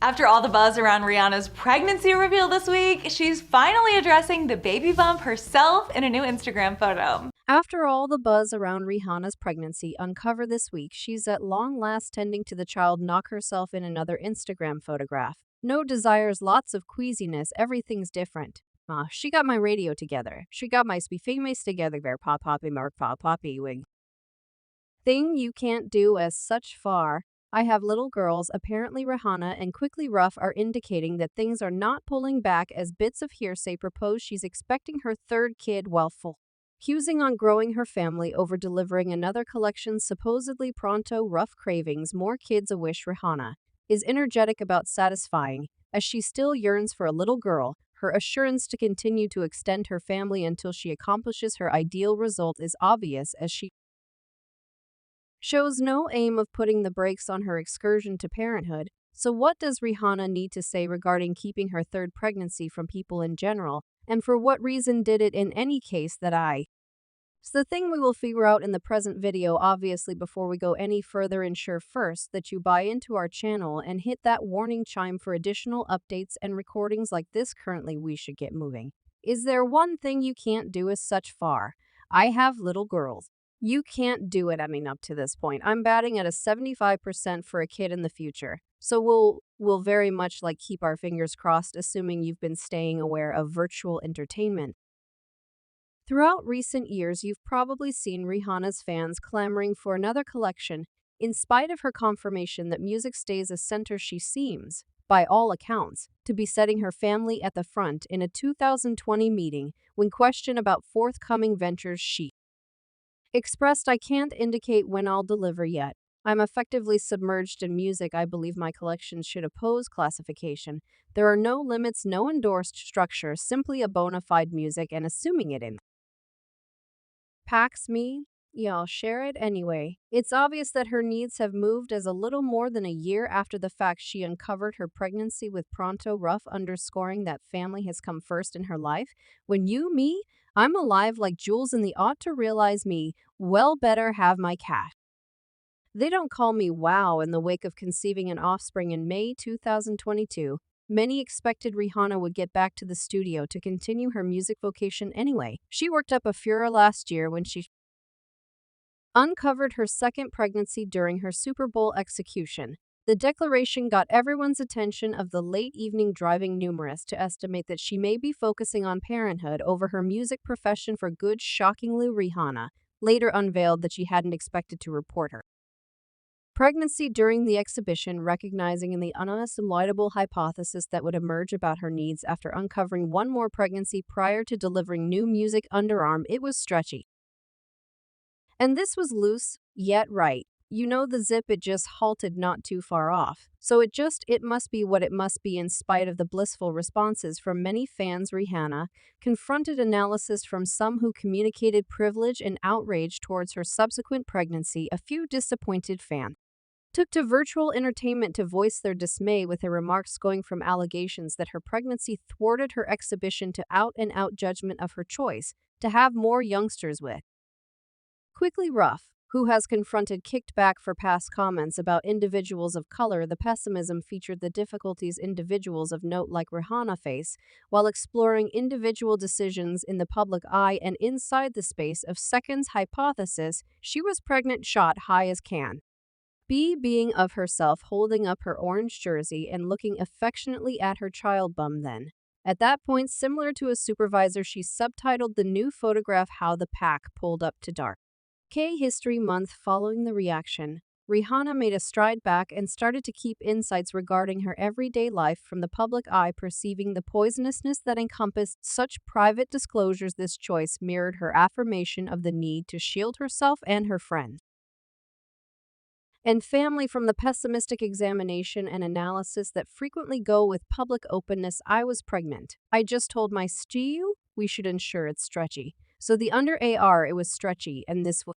After all the buzz around Rihanna's pregnancy reveal this week, she's finally addressing the baby bump herself in a new Instagram photo. After all the buzz around Rihanna's pregnancy uncovered this week, she's at long last tending to the child knock herself in another Instagram photograph. No desires, lots of queasiness, everything's different. She got my radio together. She got my speaking together there, pop poppy mark pop poppy wing. Thing you can't do as such far. I have little girls. Apparently Rihanna and Quickly Rough are indicating that things are not pulling back as bits of hearsay propose she's expecting her third kid while full. Accusing on growing her family over delivering another collection supposedly pronto rough cravings more kids a wish Rihanna is energetic about satisfying as she still yearns for a little girl. Her assurance to continue to extend her family until she accomplishes her ideal result is obvious as she shows no aim of putting the brakes on her excursion to parenthood. So what does Rihanna need to say regarding keeping her third pregnancy from people in general, and for what reason did it in any case that I? It's the thing we will figure out in the present video. Obviously, before we go any further, ensure first that you buy into our channel and hit that warning chime for additional updates and recordings like this. Currently, we should get moving. Is there one thing you can't do as such far? I have little girls. You can't do it. I mean, up to this point, I'm batting at a 75% for a kid in the future. So we'll very much like keep our fingers crossed, assuming you've been staying aware of virtual entertainment. Throughout recent years, you've probably seen Rihanna's fans clamoring for another collection, in spite of her confirmation that music stays a center. She seems, by all accounts, to be setting her family at the front. In a 2020 meeting, when questioned about forthcoming ventures, she expressed, "I can't indicate when I'll deliver yet. I'm effectively submerged in music. I believe my collections should oppose classification. There are no limits, no endorsed structure, simply a bona fide music and assuming it in packs me, yeah, I'll share it anyway." It's obvious that her needs have moved as a little more than a year after the fact she uncovered her pregnancy with Pronto Rough, underscoring that family has come first in her life. When you, me, I'm alive like Jules in the ought to realize me, well better have my cat. They don't call me wow. In the wake of conceiving an offspring in May 2022, many expected Rihanna would get back to the studio to continue her music vocation anyway. She worked up a furor last year when she uncovered her second pregnancy during her Super Bowl execution. The declaration got everyone's attention of the late evening, driving numerous to estimate that she may be focusing on parenthood over her music profession for good. Shockingly, Rihanna later unveiled that she hadn't expected to report her pregnancy during the exhibition, recognizing the unassimilable hypothesis that would emerge about her needs after uncovering one more pregnancy prior to delivering new music. Underarm, it was stretchy. And this was loose, yet right. You know the zip, it just halted not too far off. So it must be what it must be. In spite of the blissful responses from many fans, Rihanna confronted analysis from some who communicated privilege and outrage towards her subsequent pregnancy. A few disappointed fans took to virtual entertainment to voice their dismay, with her remarks going from allegations that her pregnancy thwarted her exhibition to out-and-out judgment of her choice to have more youngsters with Quickly Rough, who has confronted kickback for past comments about individuals of color. The pessimism featured the difficulties individuals of note like Rihanna face while exploring individual decisions in the public eye and inside the space of seconds. Hypothesis: she was pregnant, shot high as can be, being of herself, holding up her orange jersey and looking affectionately at her child bum. Then, at that point, similar to a supervisor, she subtitled the new photograph "How the Pack Pulled Up to Dark." History Month. Following the reaction, Rihanna made a stride back and started to keep insights regarding her everyday life from the public eye, perceiving the poisonousness that encompassed such private disclosures. This choice mirrored her affirmation of the need to shield herself and her friends and family from the pessimistic examination and analysis that frequently go with public openness. "I was pregnant. I just told my stew we should ensure it's stretchy." So the under AR, it was stretchy, and this was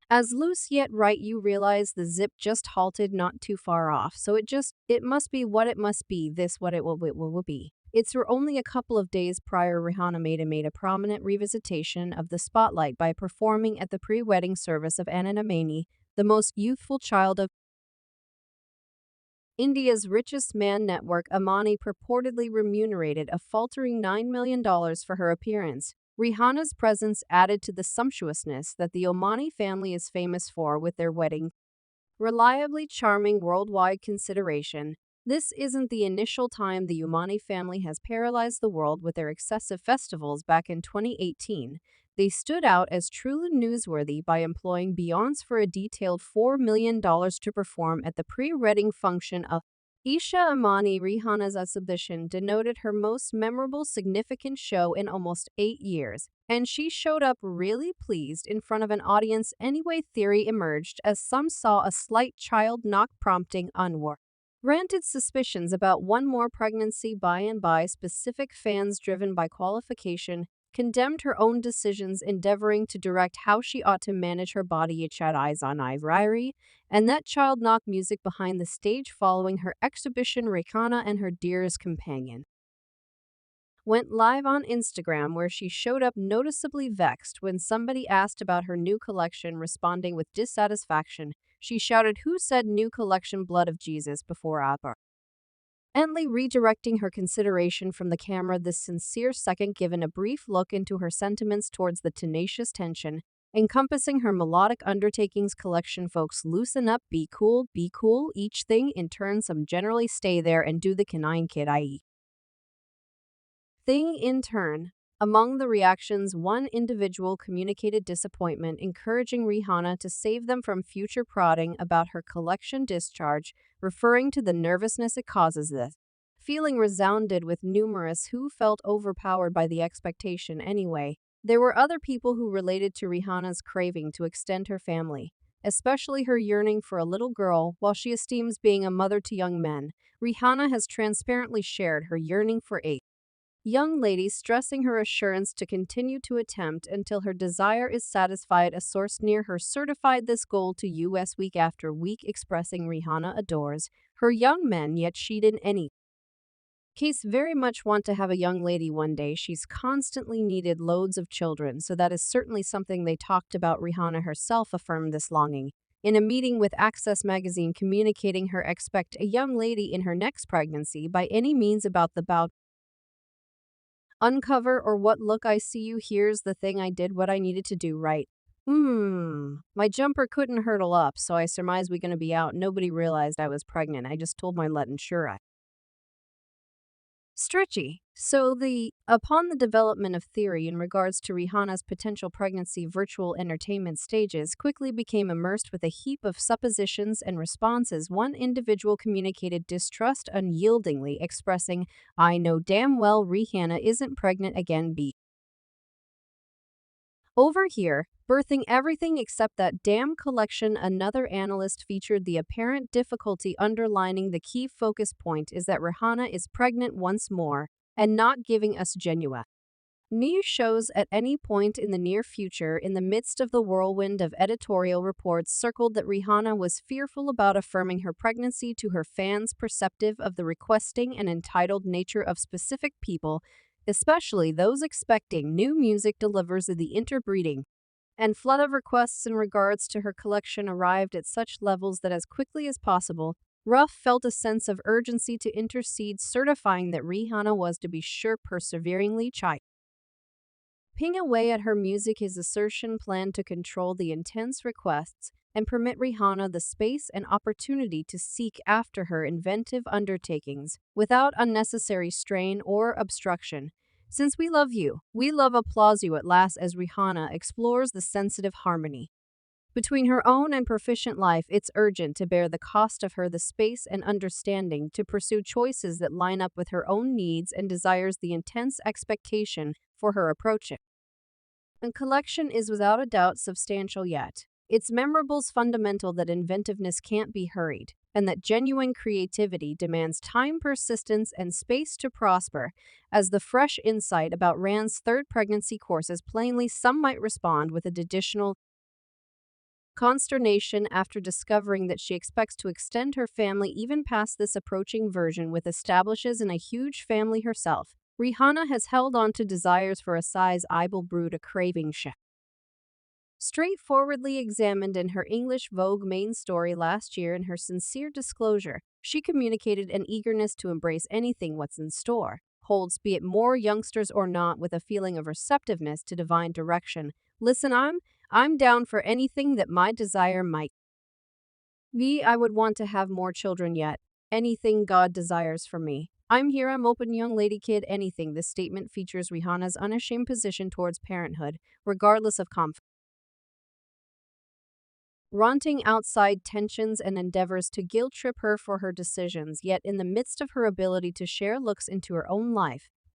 as loose yet right. You realize the zip just halted not too far off. So it must be what it must be. This what it will be. It's were only a couple of days prior Rihanna made a prominent revisitation of the spotlight by performing at the pre-wedding service of Anna Namani, the most youthful child of India's richest man network Amani purportedly remunerated a faltering $9 million for her appearance. Rihanna's presence added to the sumptuousness that the Omani family is famous for with their wedding. Reliably charming worldwide consideration, this isn't the initial time the Umani family has paralyzed the world with their excessive festivals back in 2018. They stood out as truly newsworthy by employing Beyoncé for a detailed $4 million to perform at the pre-wedding function of Isha Amani. Rihanna's exhibition denoted her most memorable significant show in almost 8 years, and she showed up really pleased in front of an audience anyway. Theory emerged as some saw a slight child knock prompting unwarranted suspicions about one more pregnancy. By specific fans driven by qualification condemned her own decisions endeavoring to direct how she ought to manage her body. It had eyes on Ivory, and that child knock music behind the stage following her exhibition. Rihanna and her dearest companion went live on Instagram, where she showed up noticeably vexed when somebody asked about her new collection. Responding with dissatisfaction, she shouted, "Who said new collection? Blood of Jesus," before Ently redirecting her consideration from the camera. This sincere second given a brief look into her sentiments towards the tenacious tension encompassing her melodic undertakings collection. Folks, loosen up, be cool, each thing in turn. Some generally stay there and do the canine kid, i.e. thing in turn. Among the reactions, one individual communicated disappointment, encouraging Rihanna to save them from future prodding about her collection discharge, referring to the nervousness it causes. This feeling resounded with numerous who felt overpowered by the expectation anyway. There were other people who related to Rihanna's craving to extend her family, especially her yearning for a little girl. While she esteems being a mother to young men, Rihanna has transparently shared her yearning for a young lady, stressing her assurance to continue to attempt until her desire is satisfied. A source near her certified this goal to US week after week, expressing Rihanna adores her young men, yet she'd in any case very much want to have a young lady one day. She's constantly needed loads of children, so that is certainly something they talked about. Rihanna herself affirmed this longing in a meeting with Access magazine, communicating her expect a young lady in her next pregnancy by any means. About the bout uncover or what look I see you. Here's the thing, I did what I needed to do, right? My jumper couldn't hurdle up, so I surmised we gonna be out. Nobody realized I was pregnant. I just told my let ensure I stretchy. So upon the development of theory in regards to Rihanna's potential pregnancy, virtual entertainment stages quickly became immersed with a heap of suppositions and responses. One individual communicated distrust unyieldingly, expressing, "I know damn well Rihanna isn't pregnant again, be over here, birthing everything except that damn collection." Another analyst featured the apparent difficulty underlining the key focus point is that Rihanna is pregnant once more and not giving us genuine news shows at any point in the near future. In the midst of the whirlwind of editorial reports circled that Rihanna was fearful about affirming her pregnancy to her fans, perceptive of the requesting and entitled nature of specific people, especially those expecting new music delivers. The interbreeding and flood of requests in regards to her collection arrived at such levels that as quickly as possible, Ruff felt a sense of urgency to intercede, certifying that Rihanna was to be sure perseveringly chipping away at her music. His assertion planned to control the intense requests and permit Rihanna the space and opportunity to seek after her inventive undertakings without unnecessary strain or obstruction. Since we love you, we love applause you at last. As Rihanna explores the sensitive harmony between her own and proficient life, it's urgent to bear the cost of her the space and understanding to pursue choices that line up with her own needs and desires. The intense expectation for her approaching and collection is without a doubt substantial, yet it's memorable's fundamental that inventiveness can't be hurried, and that genuine creativity demands time, persistence, and space to prosper. As the fresh insight about Rand's third pregnancy courses plainly, some might respond with additional consternation after discovering that she expects to extend her family even past this approaching version with establishes in a huge family herself. Rihanna has held on to desires for a size eyeball brood, a craving Straightforwardly examined in her English Vogue main story last year in her sincere disclosure, she communicated an eagerness to embrace anything what's in store holds, be it more youngsters or not, with a feeling of receptiveness to divine direction. Listen, I'm down for anything that my desire might be. I would want to have more children yet. Anything God desires for me. I'm here, I'm open, young lady kid, anything. This statement features Rihanna's unashamed position towards parenthood, regardless of conflict. Ranting outside tensions and endeavors to guilt trip her for her decisions, yet in the midst of her ability to share looks into her own life,